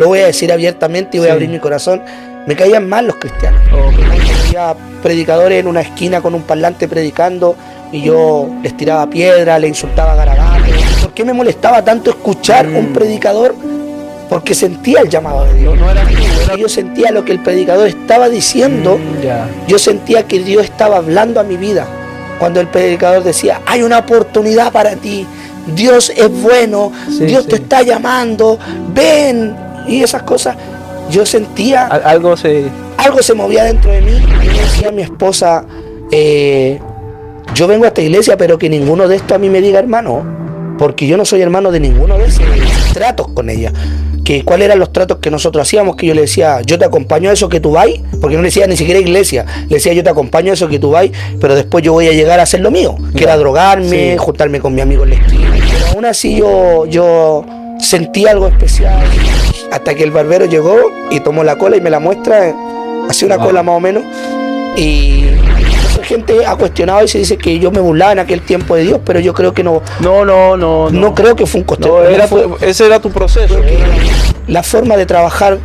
Lo voy a decir abiertamente y voy a abrir mi corazón. Me caían mal los cristianos. Había predicadores en una esquina con un parlante predicando y yo les tiraba piedras, les insultaba garabatos. ¿Por qué me molestaba tanto escuchar un predicador? Porque sentía el llamado de Dios. Yo sentía lo que el predicador estaba diciendo. Yo sentía que Dios estaba hablando a mi vida. Cuando el predicador decía, hay una oportunidad para ti, Dios es bueno, Dios te está llamando, ven, y esas cosas, yo sentía, algo se movía dentro de mí. Yo decía a mi esposa, yo vengo a esta iglesia, pero que ninguno de estos a mí me diga hermano, porque yo no soy hermano de ninguno de esos tratos con ella. ¿Cuáles eran los tratos que nosotros hacíamos? Que yo le decía, yo te acompaño a eso que tú vas, porque no le decía ni siquiera iglesia, le decía, yo te acompaño a eso que tú vas, pero después yo voy a llegar a hacer lo mío, que era drogarme, juntarme con mi amigo en la esquina. Pero aún así yo sentí algo especial, hasta que el barbero llegó y tomó la cola y me la muestra, hacía una cola más o menos, y mucha gente ha cuestionado y se dice que yo me burlaba en aquel tiempo de Dios, pero yo creo que no creo que fue un coste. Ese era tu proceso. La forma de trabajar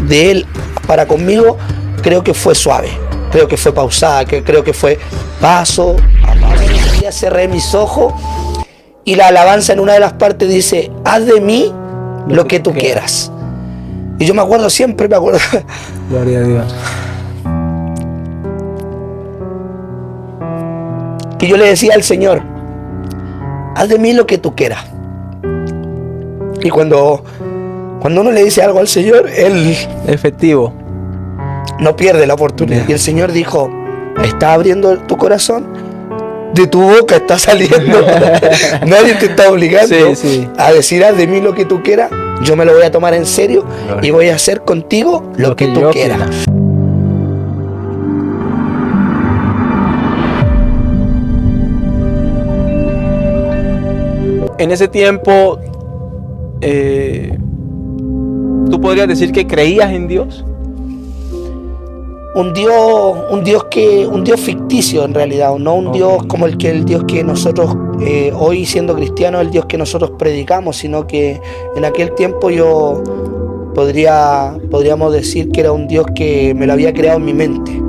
de él para conmigo creo que fue suave, creo que fue pausada, creo que fue paso a paso. Ya cerré mis ojos y la alabanza en una de las partes dice, haz de mí lo que tú quieras. Y yo me acuerdo siempre, Gloria a Dios. Que yo le decía al Señor, haz de mí lo que tú quieras. Y cuando uno le dice algo al Señor, Él efectivo, no pierde la oportunidad. Y el Señor dijo, está abriendo tu corazón, de tu boca está saliendo. Nadie te está obligando a decir, haz de mí lo que tú quieras. Yo me lo voy a tomar en serio y voy a hacer contigo lo que tú quieras. En ese tiempo, ¿tú podrías decir que creías en Dios? Un Dios ficticio en realidad, no un Dios como el Dios que nosotros hoy siendo cristianos, el Dios que nosotros predicamos, sino que en aquel tiempo yo podríamos decir que era un Dios que me lo había creado en mi mente.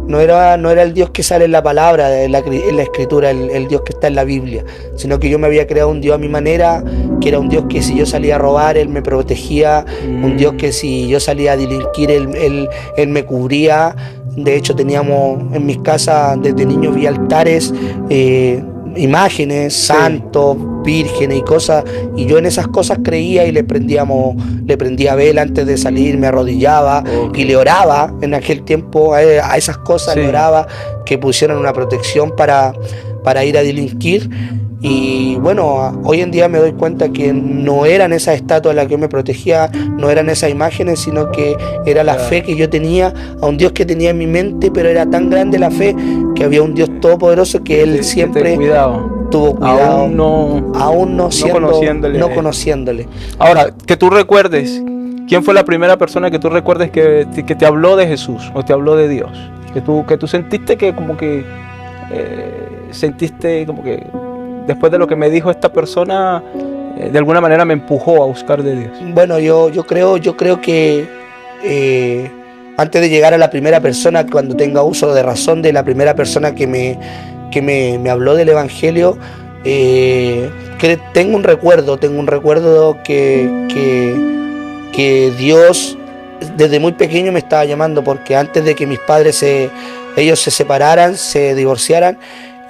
No era el Dios que sale en la palabra, en la escritura, el Dios que está en la Biblia, sino que yo me había creado un Dios a mi manera, que era un Dios que si yo salía a robar, Él me protegía, un Dios que si yo salía a delinquir, Él me cubría. De hecho teníamos en mis casas, desde niño vi altares, imágenes, santos, vírgenes y cosas, y yo en esas cosas creía y le prendía vela antes de salir, me arrodillaba y le oraba en aquel tiempo a esas cosas, le oraba que pusieran una protección para ir a delinquir. Y bueno, hoy en día me doy cuenta que no eran esas estatuas las que me protegía, no eran esas imágenes, sino que era la fe que yo tenía a un Dios que tenía en mi mente, pero era tan grande la fe que había un Dios todopoderoso que Él siempre tuvo cuidado, aún no conociéndole. Ahora, que tú recuerdes, ¿quién fue la primera persona que tú recuerdes que te habló de Jesús o te habló de Dios? Que tú sentiste que como que después de lo que me dijo esta persona, de alguna manera me empujó a buscar de Dios. Bueno, yo creo que antes de llegar a la primera persona, cuando tenga uso de razón de la primera persona que me habló del Evangelio, que tengo un recuerdo que Dios desde muy pequeño me estaba llamando, porque antes de que mis padres ellos se separaran, se divorciaran,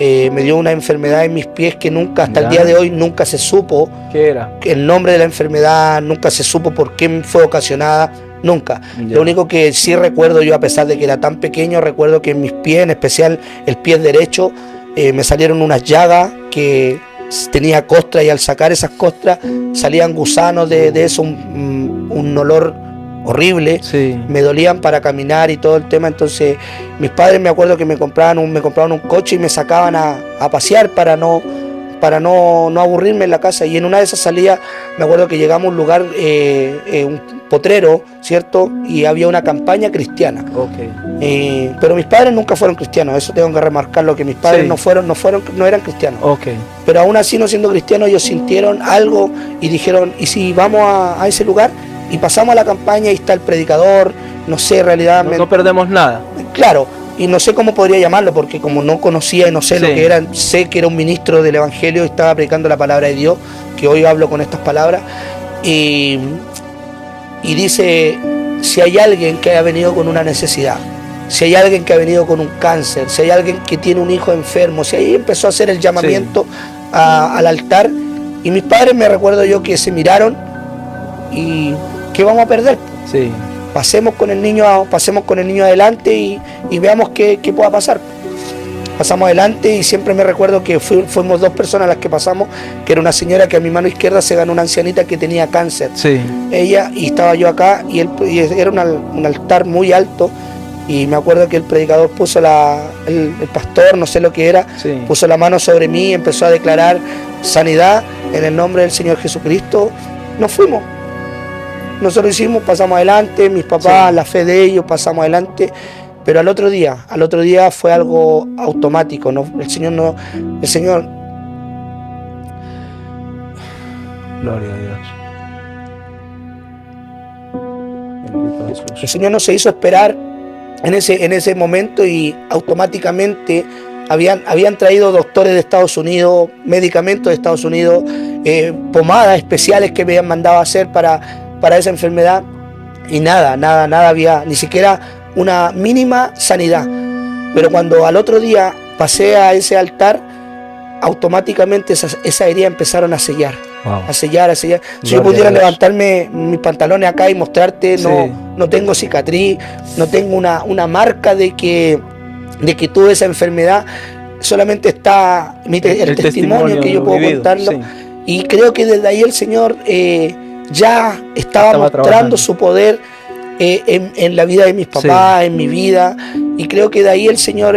me dio una enfermedad en mis pies que nunca, hasta el día de hoy, nunca se supo. ¿Qué era? El nombre de la enfermedad, nunca se supo por qué fue ocasionada, nunca. Lo único que sí recuerdo yo, a pesar de que era tan pequeño, recuerdo que en mis pies, en especial el pie derecho, me salieron unas llagas que tenía costras, y al sacar esas costras salían gusanos de eso, un olor horrible, me dolían para caminar y todo el tema. Entonces mis padres, me acuerdo que me compraban un coche y me sacaban a pasear para no aburrirme en la casa, y en una de esas salidas me acuerdo que llegamos a un lugar, un potrero, ¿cierto? Y había una campaña cristiana. Pero mis padres nunca fueron cristianos, eso tengo que remarcarlo, que mis padres no eran cristianos. Pero aún así, no siendo cristianos, ellos sintieron algo y dijeron, ¿y si vamos a ese lugar? y pasamos a la campaña y está el predicador, no sé, en realidad... No perdemos nada. Claro, y no sé cómo podría llamarlo, porque como no conocía y no sé lo que era, sé que era un ministro del Evangelio y estaba predicando la palabra de Dios, que hoy hablo con estas palabras, y dice, si hay alguien que haya venido con una necesidad, si hay alguien que ha venido con un cáncer, si hay alguien que tiene un hijo enfermo, si ahí empezó a hacer el llamamiento al altar, y mis padres, me recuerdo yo, que se miraron y ¿qué vamos a perder? Sí. Pasemos con el niño adelante y veamos qué pueda pasar. Pasamos adelante y siempre me recuerdo que fuimos 2 personas las que pasamos, que era una señora que a mi mano izquierda se ganó una ancianita que tenía cáncer. Sí. Ella, y estaba yo acá, y era un altar muy alto, y me acuerdo que el predicador puso el pastor, no sé lo que era, puso la mano sobre mí, empezó a declarar sanidad en el nombre del Señor Jesucristo. Nos fuimos. Nosotros pasamos adelante, mis papás, la fe de ellos, pasamos adelante, pero al otro día fue algo automático, ¿no? El Señor, gloria a Dios. Bendito Jesús. El Señor no se hizo esperar en ese momento, y automáticamente habían traído doctores de Estados Unidos, medicamentos de Estados Unidos, pomadas especiales que me habían mandado a hacer para esa enfermedad, y nada había, ni siquiera una mínima sanidad. Pero cuando al otro día pasé a ese altar, automáticamente esas heridas empezaron a sellar. Wow. A sellar. Si yo pudiera levantarme mis pantalones acá y mostrarte, no tengo cicatriz, no tengo una marca de que tuve esa enfermedad, solamente está el testimonio que yo puedo contarlo. Sí. Y creo que desde ahí el Señor ya estaba mostrando trabajando su poder en la vida de mis papás, en mi vida, y creo que de ahí el Señor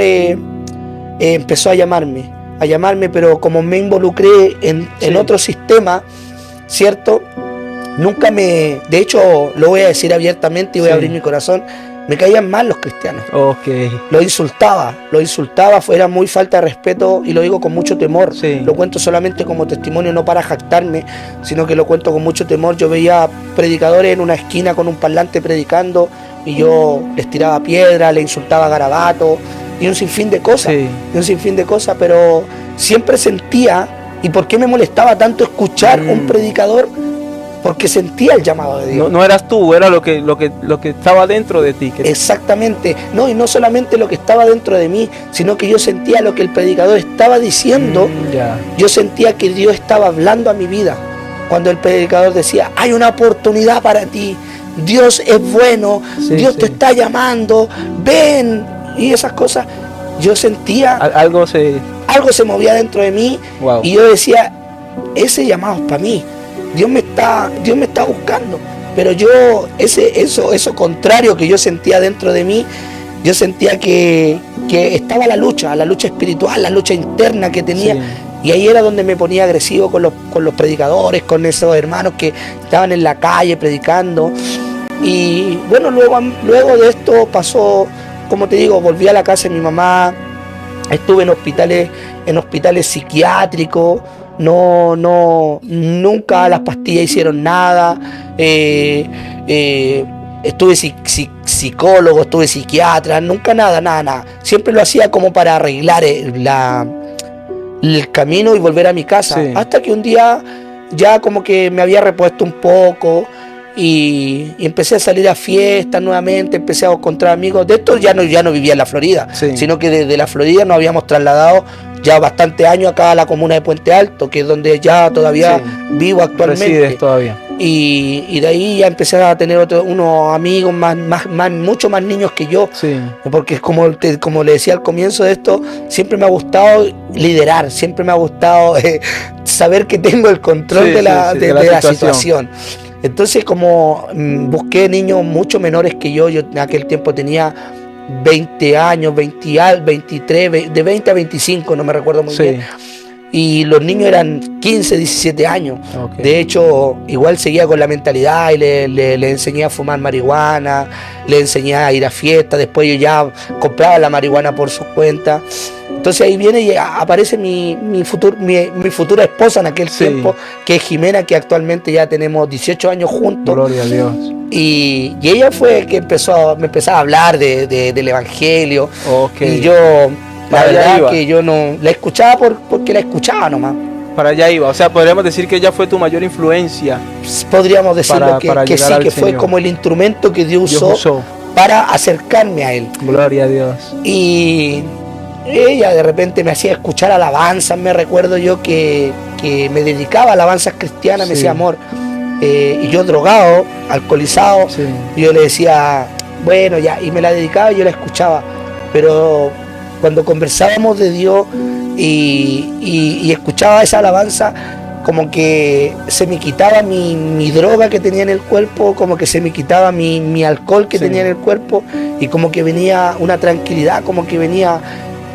empezó a llamarme, pero como me involucré en otro sistema, ¿cierto? De hecho, lo voy a decir abiertamente y voy a abrir mi corazón, me caían mal los cristianos. Okay. Lo insultaba, era muy falta de respeto, y lo digo con mucho temor. Lo cuento solamente como testimonio, no para jactarme, sino que lo cuento con mucho temor. Yo veía predicadores en una esquina con un parlante predicando, y yo les tiraba piedra, les insultaba garabatos, y un sinfín de cosas, pero siempre sentía, ¿y por qué me molestaba tanto escuchar un predicador? Porque sentía el llamado de Dios. No eras tú, era lo que estaba dentro de ti. Exactamente. No, y no solamente lo que estaba dentro de mí, sino que yo sentía lo que el predicador estaba diciendo. Yo sentía que Dios estaba hablando a mi vida. Cuando el predicador decía, hay una oportunidad para ti, Dios es bueno, Dios te está llamando, ven. Y esas cosas, yo sentía... Algo se movía dentro de mí. Wow. Y yo decía, ese llamado es para mí. Dios me está buscando, pero yo, eso contrario que yo sentía dentro de mí, yo sentía que estaba la lucha espiritual, la lucha interna que tenía, y ahí era donde me ponía agresivo con los predicadores, con esos hermanos que estaban en la calle predicando. Y bueno, luego de esto pasó, como te digo, volví a la casa de mi mamá, estuve en hospitales psiquiátricos. Nunca las pastillas hicieron nada. Estuve psicólogo, estuve psiquiatra, nunca nada. Siempre lo hacía como para arreglar el camino y volver a mi casa. Hasta que un día ya como que me había repuesto un poco y empecé a salir a fiestas nuevamente, empecé a encontrar amigos. De esto ya no vivía en la Florida, sino que desde la Florida nos habíamos trasladado ya bastante años acá a la comuna de Puente Alto, que es donde ya todavía vivo actualmente. Resides todavía. Y de ahí ya empecé a tener unos amigos mucho más niños que yo, porque como le decía al comienzo de esto, siempre me ha gustado liderar, siempre me ha gustado saber que tengo el control de la situación. Entonces, como busqué niños mucho menores que yo en aquel tiempo tenía 20 años, 23, de 20 a 25, no me recuerdo muy bien. Y los niños eran 15, 17 años. Okay. De hecho, igual seguía con la mentalidad y le enseñé a fumar marihuana, le enseñé a ir a fiestas. Después yo ya compraba la marihuana por su cuenta. Entonces ahí viene y aparece mi futura esposa en aquel tiempo, que es Jimena, que actualmente ya tenemos 18 años juntos. Gloria a Dios. Y ella fue que me empezaba a hablar del Evangelio. Okay. Y yo, la verdad que yo no la escuchaba porque la escuchaba nomás. Para allá iba, o sea, podríamos decir que ella fue tu mayor influencia. Podríamos decirlo que sí, que fue Señor. como el instrumento que Dios usó para acercarme a Él. Gloria a Dios. Y ella de repente me hacía escuchar alabanzas, me recuerdo yo que me dedicaba a alabanzas cristianas, me decía, amor, y yo drogado, alcoholizado, y yo le decía, bueno, ya, y me la dedicaba y yo la escuchaba, pero cuando conversábamos de Dios y escuchaba esa alabanza, como que se me quitaba mi droga que tenía en el cuerpo, como que se me quitaba mi alcohol que tenía en el cuerpo, y como que venía una tranquilidad, como que venía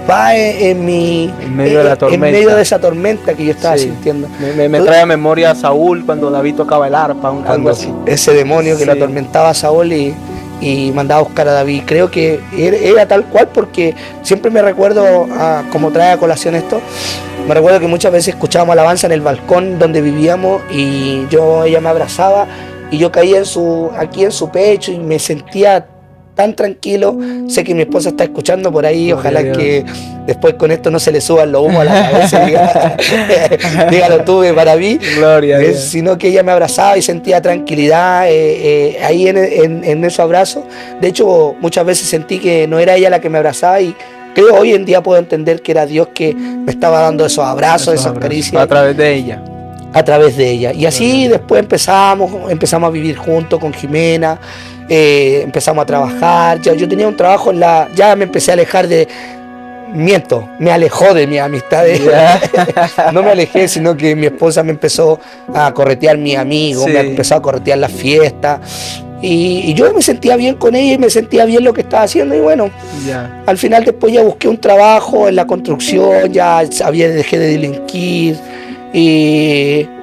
paz en medio de la tormenta. En medio de esa tormenta que yo estaba sintiendo. Me trae a memoria a Saúl cuando David tocaba el arpa, algo así. Ese demonio que lo atormentaba a Saúl y mandaba a buscar a David. Creo que era tal cual, porque siempre me recuerdo, como trae a colación esto, me recuerdo que muchas veces escuchábamos alabanza en el balcón donde vivíamos y ella me abrazaba y yo caía aquí en su pecho y me sentía tan tranquilo. Sé que mi esposa está escuchando por ahí, ojalá que después con esto no se le suban los humos a la cabeza y diga lo tuve para mí. Gloria a Dios. Sino que ella me abrazaba y sentía tranquilidad ahí en ese abrazo. De hecho, muchas veces sentí que no era ella la que me abrazaba y creo hoy en día puedo entender que era Dios que me estaba dando esos abrazos, esas caricias. A través de ella. A través de ella. Y así después empezamos a vivir juntos con Jimena. Empezamos a trabajar, yo tenía un trabajo ya me empecé a alejar me alejó de mis amistades. No me alejé, sino que mi esposa me empezó a corretear mis amigos, me empezó a corretear las fiestas, y yo me sentía bien con ella y me sentía bien lo que estaba haciendo, y bueno, al final después ya busqué un trabajo en la construcción, dejé de delinquir,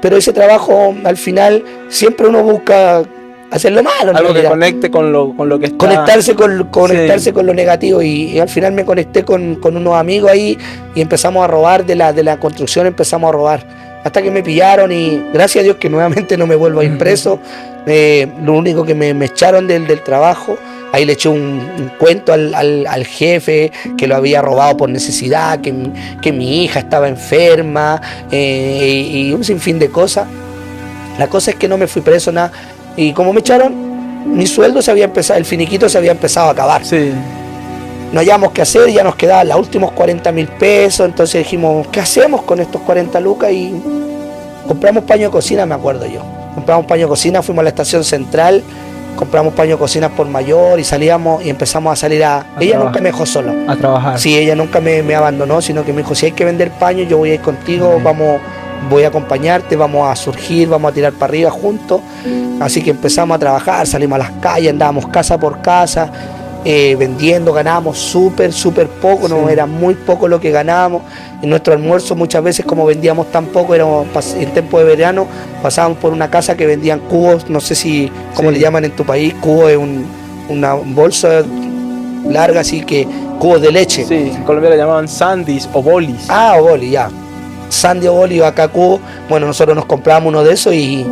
pero ese trabajo al final siempre uno busca hacerlo malo, algo que conecte con lo que está. Conectarse con lo negativo, y al final me conecté con unos amigos ahí y empezamos a robar de la construcción, empezamos a robar hasta que me pillaron, y gracias a Dios que nuevamente no me vuelvo a ir preso. Lo único que me echaron del trabajo, ahí le eché un cuento al jefe que lo había robado por necesidad, que mi hija estaba enferma, y un sinfín de cosas. La cosa es que no me fui preso, nada. Y como me echaron, mi sueldo el finiquito se había empezado a acabar. No hallábamos qué hacer, ya nos quedaban los últimos 40.000 pesos, entonces dijimos, ¿qué hacemos con estos 40 lucas? Y compramos paño de cocina, me acuerdo yo. Compramos paño de cocina, fuimos a la estación central, compramos paño de cocina por mayor y salíamos y empezamos a salir ella nunca me dejó solo. A trabajar. Sí, ella nunca me abandonó, sino que me dijo, si hay que vender paño, yo voy a ir contigo, voy a acompañarte, vamos a surgir, vamos a tirar para arriba juntos. Así que empezamos a trabajar, salimos a las calles, andábamos casa por casa, vendiendo, ganábamos súper poco, no era muy poco lo que ganábamos. En nuestro almuerzo muchas veces, como vendíamos tan poco, en tiempo de verano, pasábamos por una casa que vendían cubos, no sé si cómo le llaman en tu país, cubo es una bolsa larga, así que cubos de leche. Sí, en Colombia le llamaban sandis o bolis. O bolis, ya. Sandy o boli o acá cubo. Bueno, nosotros nos comprábamos uno de esos y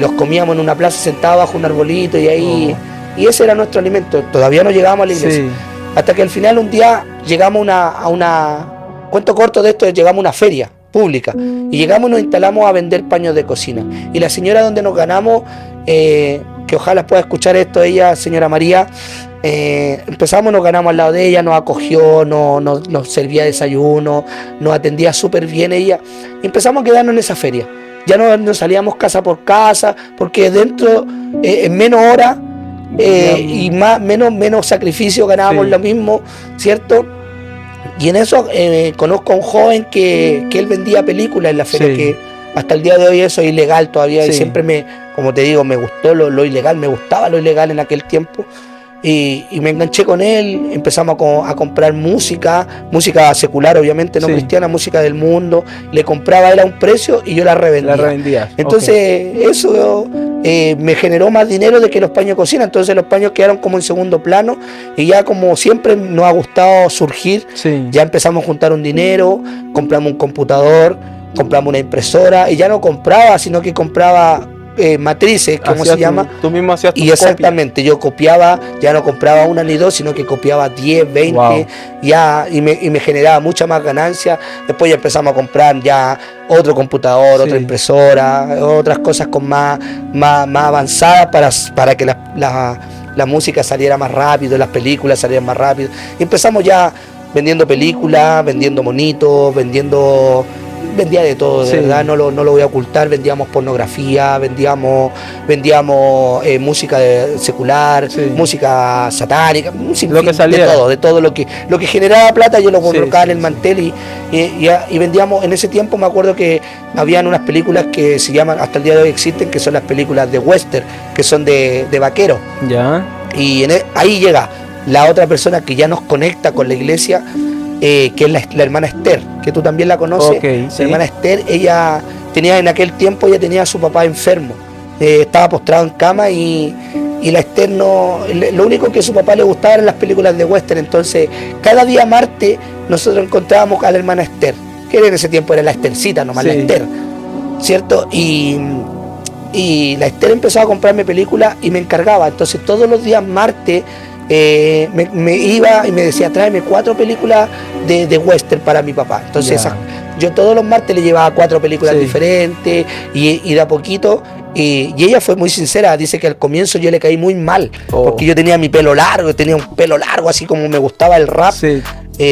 los comíamos en una plaza sentados bajo un arbolito y ahí. Y ese era nuestro alimento. Todavía no llegábamos a la iglesia. Hasta que al final un día llegamos a una cuento corto de esto, llegamos a una feria pública y llegamos y nos instalamos a vender paños de cocina. Y la señora donde nos ganamos, que ojalá pueda escuchar esto, ella, señora María, nos ganamos al lado de ella, nos acogió, nos servía desayuno, nos atendía súper bien ella, y empezamos a quedarnos en esa feria. Ya no salíamos casa por casa, porque dentro, en menos horas y menos sacrificio ganábamos lo mismo, ¿cierto? Y en eso conozco a un joven que él vendía películas en la feria, que hasta el día de hoy eso es ilegal todavía, y siempre como te digo, me gustó lo ilegal, me gustaba lo ilegal en aquel tiempo. y me enganché con él, empezamos a comprar música secular obviamente, no Sí. cristiana, música del mundo, le compraba a él a un precio y yo la revendía. La revendías. Entonces eso me generó más dinero de que los paños de cocina, entonces los paños quedaron como en segundo plano y ya como siempre nos ha gustado surgir, Sí. ya empezamos a juntar un dinero, compramos un computador, compramos una impresora y ya no compraba, sino que compraba matrices, como Hacías se llama. Tú mismo hacías tus Y exactamente, yo copiaba, ya no compraba una ni dos, sino que copiaba 10, 20, Wow. ya, y me generaba mucha más ganancia. Después ya empezamos a comprar ya otro computador, Sí. otra impresora, otras cosas con más avanzadas para que la música saliera más rápido, las películas salieran más rápido. Y empezamos ya vendiendo películas, vendiendo monitos, vendía de todo, de Sí. verdad, no lo voy a ocultar, vendíamos pornografía, vendíamos música secular, Sí. música satánica, un sinfín Lo que saliera. de todo lo que generaba plata yo lo Sí, colocaba sí, en el sí. mantel y vendíamos. En ese tiempo me acuerdo que habían unas películas que se llaman, hasta el día de hoy existen, que son las películas de western, que son de vaqueros. Ya. Y ahí llega la otra persona que ya nos conecta con la iglesia, que es la hermana Esther, que tú también la conoces. Ok, La sí. hermana Esther, ella tenía en aquel tiempo, ella tenía a su papá enfermo, estaba postrado en cama y la Esther lo único que a su papá le gustaba eran las películas de western. Entonces cada día martes nosotros encontrábamos a la hermana Esther, que en ese tiempo era la Esthercita, nomás Sí. la Esther, ¿cierto? Y la Esther empezó a comprarme películas y me encargaba. Entonces todos los días martes me iba y me decía, tráeme 4 películas de western para mi papá. Entonces Ya. yo todos los martes le llevaba 4 películas Sí. diferentes y de a poquito. Y ella fue muy sincera, dice que al comienzo yo le caí muy mal, Oh. porque yo tenía mi pelo largo, tenía un pelo largo así como me gustaba el rap. Sí.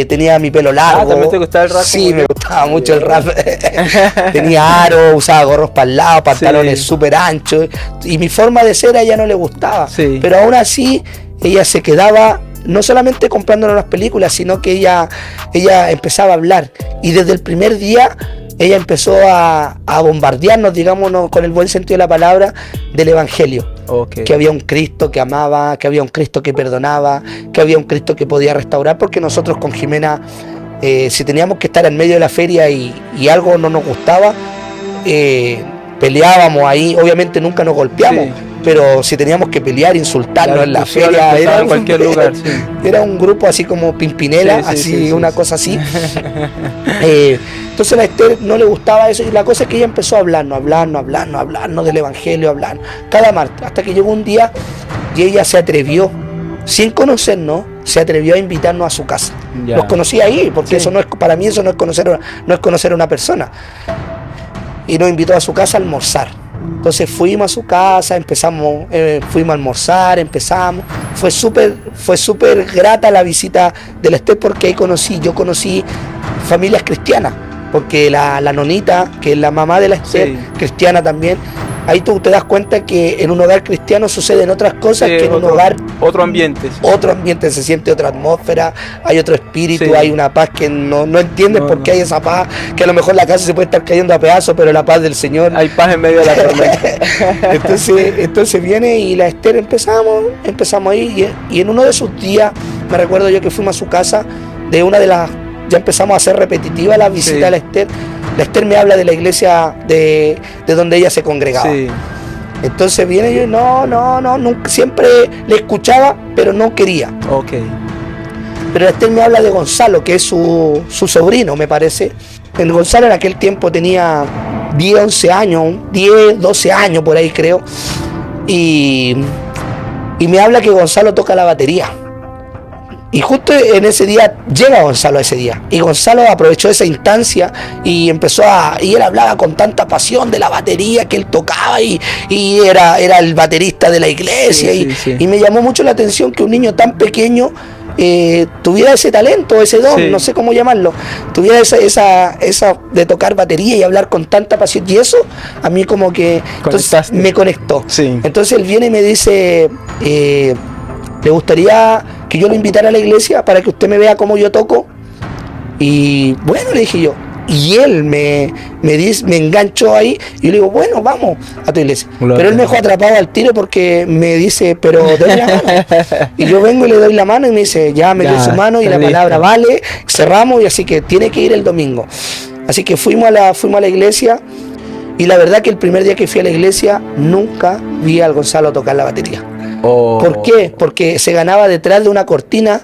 Tenía mi pelo largo. ¿también te gustaba el rap Sí, como me yo? gustaba mucho el rap. Tenía aro, usaba gorros para el lado, pantalones Sí. súper anchos. Y mi forma de ser a ella no le gustaba. Sí. Pero aún así, ella se quedaba no solamente comprándonos las películas, sino que ella empezaba a hablar. Y desde el primer día, ella empezó a bombardearnos, digámonos, con el buen sentido de la palabra, del Evangelio. Ok. Que había un Cristo que amaba, que había un Cristo que perdonaba, que había un Cristo que podía restaurar, porque nosotros con Jimena, si teníamos que estar en medio de la feria y algo no nos gustaba, peleábamos ahí. Obviamente nunca nos golpeamos, Sí. pero si teníamos que pelear, insultarnos La en la discusión feria, empezaba en cualquier lugar, sí. era un grupo así como Pimpinela, Sí, sí, así sí, sí, una sí. cosa así. Entonces a la Esther no le gustaba eso y la cosa es que ella empezó a hablarnos del Evangelio, hablarnos cada martes, hasta que llegó un día y ella se atrevió, sin conocernos, se atrevió a invitarnos a su casa. Ya. Los conocí ahí, porque Sí. eso no es, para mí eso no es conocer a una persona. Y nos invitó a su casa a almorzar. Entonces fuimos a su casa, fuimos a almorzar, empezamos. Fue súper grata la visita de la Esther, porque ahí yo conocí familias cristianas, porque la nonita, que es la mamá de la Esther, Sí. cristiana también. Ahí tú te das cuenta que en un hogar cristiano suceden otras cosas Sí, que en un hogar otro ambiente. Sí. otro ambiente, se siente otra atmósfera, hay otro espíritu, Sí. hay una paz que no entiendes No, por qué no. hay esa paz, que a lo mejor la casa se puede estar cayendo a pedazos, pero la paz del Señor. Hay paz en medio de la tormenta. Entonces viene y la Esther empezamos ahí y en uno de sus días, me recuerdo yo que fuimos a su casa, ya empezamos a hacer repetitiva la visita Sí. a la Esther. La Esther me habla de la iglesia de donde ella se congregaba. Sí. Entonces viene yo, nunca, siempre le escuchaba, pero no quería. Ok. Pero la Esther me habla de Gonzalo, que es su sobrino, me parece. Gonzalo en aquel tiempo tenía 10, 11 años, 10, 12 años por ahí creo. Y me habla que Gonzalo toca la batería. Y justo en ese día llega Gonzalo ese día. Y Gonzalo aprovechó esa instancia y y él hablaba con tanta pasión de la batería que él tocaba y era el baterista de la iglesia. Sí, sí. Y me llamó mucho la atención que un niño tan pequeño tuviera ese talento, ese don, Sí. no sé cómo llamarlo, tuviera esa de tocar batería y hablar con tanta pasión. Y eso a mí como que entonces, Conectaste. me conectó. Sí. Entonces él viene y me dice, ¿le gustaría que yo lo invitara a la iglesia para que usted me vea cómo yo toco? Y bueno, le dije yo, y él me enganchó ahí y yo le digo, bueno, vamos a tu iglesia. Gloria. Pero él me dejó atrapado al tiro porque me dice, pero doy la mano. Y yo vengo y le doy la mano y me dice, ya me dio su mano y la palabra vale, cerramos y así que tiene que ir el domingo. Así que fuimos a la iglesia y la verdad que el primer día que fui a la iglesia nunca vi al Gonzalo tocar la batería. Oh. ¿Por qué? Porque se ganaba detrás de una cortina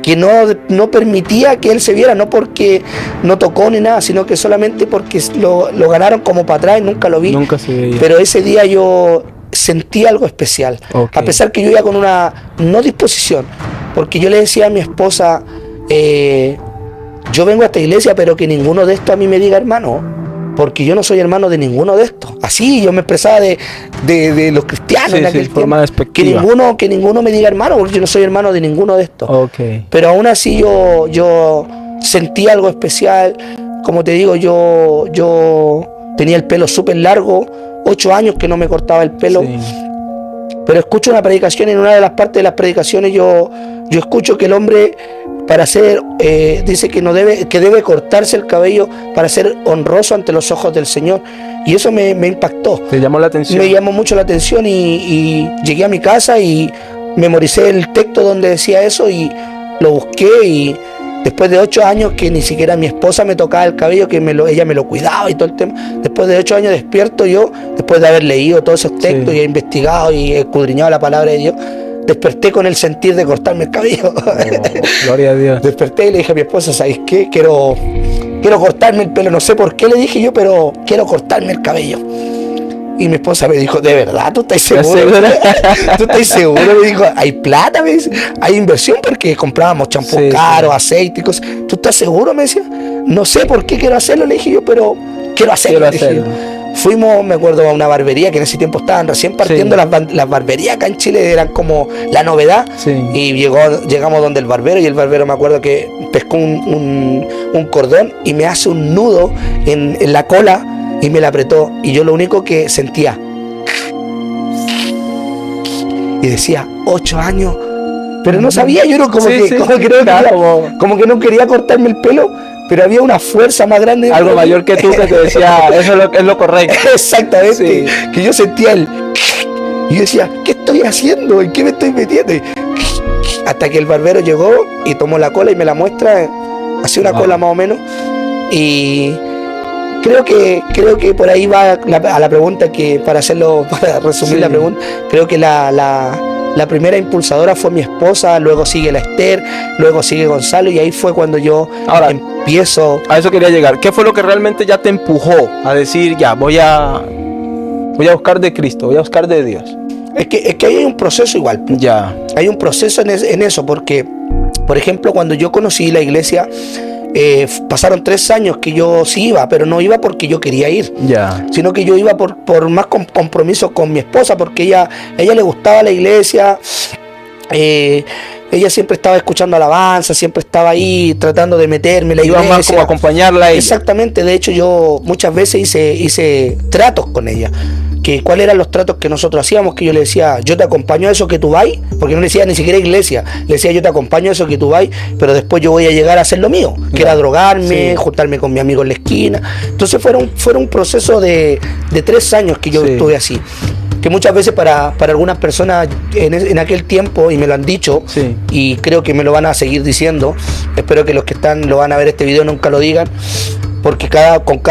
que no permitía que él se viera, no porque no tocó ni nada, sino que solamente porque lo ganaron como para atrás y nunca lo vi. Nunca se veía. Pero ese día yo sentí algo especial, Okay. a pesar que yo iba con una no disposición, porque yo le decía a mi esposa, yo vengo a esta iglesia, pero que ninguno de estos a mí me diga hermano, porque yo no soy hermano de ninguno de estos. Así yo me expresaba de los cristianos Sí, en aquel sí, forma tiempo. despectiva. Que ninguno me diga hermano, porque yo no soy hermano de ninguno de estos. Okay. Pero aún así yo sentí algo especial. Como te digo, yo tenía el pelo súper largo, 8 años que no me cortaba el pelo. Sí. Pero escucho una predicación y en una de las partes de las predicaciones yo escucho que el hombre para ser, dice que debe cortarse el cabello para ser honroso ante los ojos del Señor. Y eso me impactó. ¿Te llamó la atención? Me llamó mucho la atención y llegué a mi casa y memoricé el texto donde decía eso y lo busqué y después de 8 años que ni siquiera mi esposa me tocaba el cabello, que ella me lo cuidaba y todo el tema, después de 8 años despierto yo, después de haber leído todos esos textos Sí. y he investigado y he escudriñado la palabra de Dios, desperté con el sentir de cortarme el cabello. Oh, gloria a Dios. Desperté y le dije a mi esposa, ¿sabes qué? Quiero cortarme el pelo, no sé por qué le dije yo, pero quiero cortarme el cabello. Y mi esposa me dijo, ¿de verdad? ¿Tú estás seguro? ¿Tú estás seguro? Me dijo, ¿hay plata? Me dice, hay inversión porque comprábamos champú caro, aceite y cosas. ¿Tú estás seguro? Me decía, no sé por qué quiero hacerlo, le dije yo, pero quiero hacerlo. Fuimos, me acuerdo, a una barbería que en ese tiempo estaban recién partiendo las barberías acá en Chile, eran como la novedad. Sí. Y llegamos donde el barbero y el barbero me acuerdo que pescó un cordón y me hace un nudo en la cola y me la apretó. Y yo lo único que sentía y decía 8 años, pero no sabía, yo no como que no quería cortarme el pelo. Pero había una fuerza más grande. Algo mayor que tú que te decía, eso es lo correcto. Exactamente. Sí. Que yo sentía y yo decía, ¿qué estoy haciendo? ¿En qué me estoy metiendo? Hasta que el barbero llegó y tomó la cola y me la muestra. Hacía una cola más o menos. Y creo que por ahí va a la pregunta que, para resumir la pregunta, creo que la primera impulsadora fue mi esposa, luego sigue la Esther, luego sigue Gonzalo y ahí fue cuando yo empiezo. A eso quería llegar. ¿Qué fue lo que realmente ya te empujó a decir, ya, voy a buscar de Cristo, voy a buscar de Dios? Es que ahí hay un proceso igual. Ya. Hay un proceso en eso, porque, por ejemplo, cuando yo conocí la iglesia, pasaron 3 años que yo sí iba, pero no iba porque yo quería ir, sino que yo iba por más compromiso con mi esposa, porque ella le gustaba la iglesia, ella siempre estaba escuchando alabanza, siempre estaba ahí tratando de meterme en la iglesia. Iba más como a acompañarla a ella. Exactamente, de hecho yo muchas veces hice tratos con ella. ¿Cuáles eran los tratos que nosotros hacíamos? Que yo le decía, yo te acompaño a eso que tú vas, porque no le decía ni siquiera iglesia, le decía, yo te acompaño a eso que tú vas, pero después yo voy a llegar a hacer lo mío, que era drogarme, juntarme con mi amigo en la esquina. Entonces fueron un proceso de 3 años que yo estuve así, que muchas veces para algunas personas en aquel tiempo, y me lo han dicho, y creo que me lo van a seguir diciendo, espero que los que lo van a ver este video nunca lo digan, porque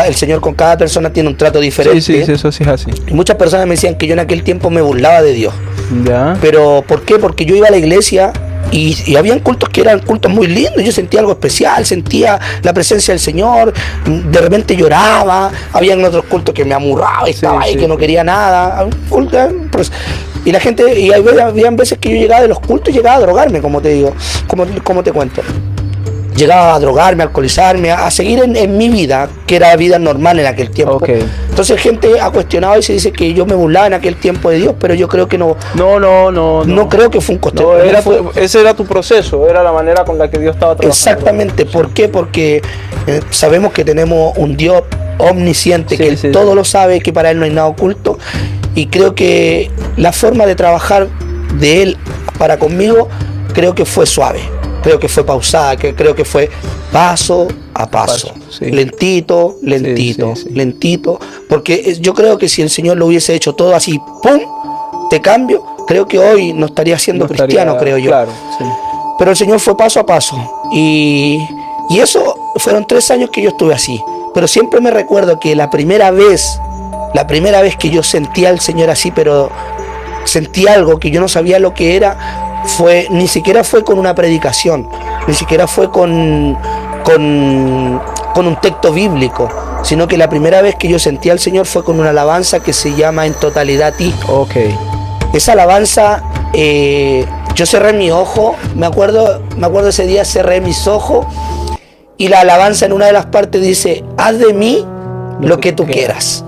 el Señor con cada persona tiene un trato diferente. Sí, eso sí es así. Y muchas personas me decían que yo en aquel tiempo me burlaba de Dios. Ya. Pero ¿por qué? Porque yo iba a la iglesia y habían cultos que eran cultos muy lindos. Yo sentía algo especial, sentía la presencia del Señor, de repente lloraba. Habían otros cultos que me amurraba y estaba ahí, que no quería nada. Y la gente, y habían veces que yo llegaba de los cultos y llegaba a drogarme, como te digo, como te cuento. Llegaba a drogarme, a alcoholizarme, a seguir en mi vida, que era vida normal en aquel tiempo. Entonces gente ha cuestionado y se dice que yo me burlaba en aquel tiempo de Dios, pero yo creo que no. No creo que fue un coste. Ese era tu proceso, era la manera con la que Dios estaba trabajando. Exactamente. ¿Por qué? Porque sabemos que tenemos un Dios omnisciente, que Él todo lo sabe, que para Él no hay nada oculto. Y creo que la forma de trabajar de Él para conmigo, creo que fue suave. Creo que fue pausada, creo que fue paso a paso. Sí. Lentito, lentito, Sí, sí, sí. lentito. Porque yo creo que si el Señor lo hubiese hecho todo así, ¡pum!, te cambio, creo que hoy no estaría siendo No cristiano, estaría- creo yo. Claro, sí. Pero el Señor fue paso a paso. Y eso fueron 3 años que yo estuve así. Pero siempre me recuerdo que la primera vez que yo sentí al Señor así, pero sentí algo que yo no sabía lo que era, ni siquiera fue con una predicación, ni siquiera fue con un texto bíblico, sino que la primera vez que yo sentí al Señor fue con una alabanza que se llama En Totalidad a Ti. Ok. Esa alabanza, yo cerré mi ojo, me acuerdo ese día cerré mis ojos y la alabanza en una de las partes dice, haz de mí lo que tú quieras.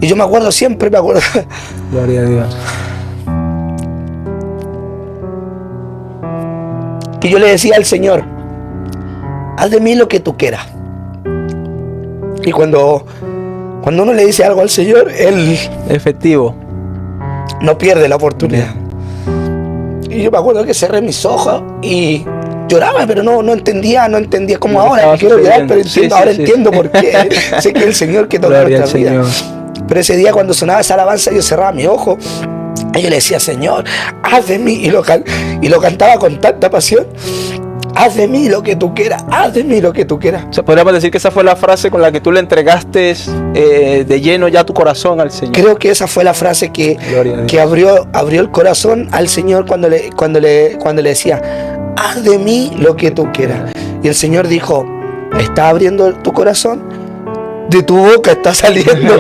Y yo me acuerdo siempre, Gloria a Dios. que yo le decía al Señor, haz de mí lo que tú quieras. Y cuando uno le dice algo al Señor, Él Efectivo. no pierde la oportunidad. Y yo me acuerdo que cerré mis ojos y lloraba, pero no entendía como Lo que ahora. estaba Quiero llorar, sucediendo. pero entiendo, Sí, ahora sí. entiendo por qué. Sé que es el Señor que toca Gloria al nuestra vida. Señor. Pero ese día cuando sonaba esa alabanza yo cerraba mi ojo y yo le decía, Señor, haz de mí, y lo cantaba con tanta pasión, haz de mí lo que tú quieras, haz de mí lo que tú quieras. O sea, podríamos decir que esa fue la frase con la que tú le entregaste de lleno ya tu corazón al Señor. Creo que esa fue la frase Gloria a Dios. que abrió el corazón al Señor cuando le decía, haz de mí lo que tú quieras. Y el Señor dijo, ¿está abriendo tu corazón? De tu boca está saliendo.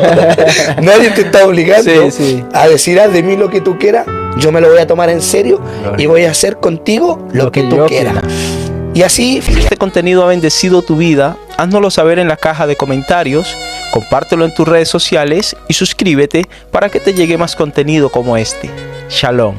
Nadie te está obligando Sí, sí. a decir, haz de mí lo que tú quieras. Yo me lo voy a tomar en serio y voy a hacer contigo lo que tú yo quieras. quiera. Y así, Si este contenido ha bendecido tu vida, háznoslo saber en la caja de comentarios, compártelo en tus redes sociales y suscríbete para que te llegue más contenido como este. Shalom.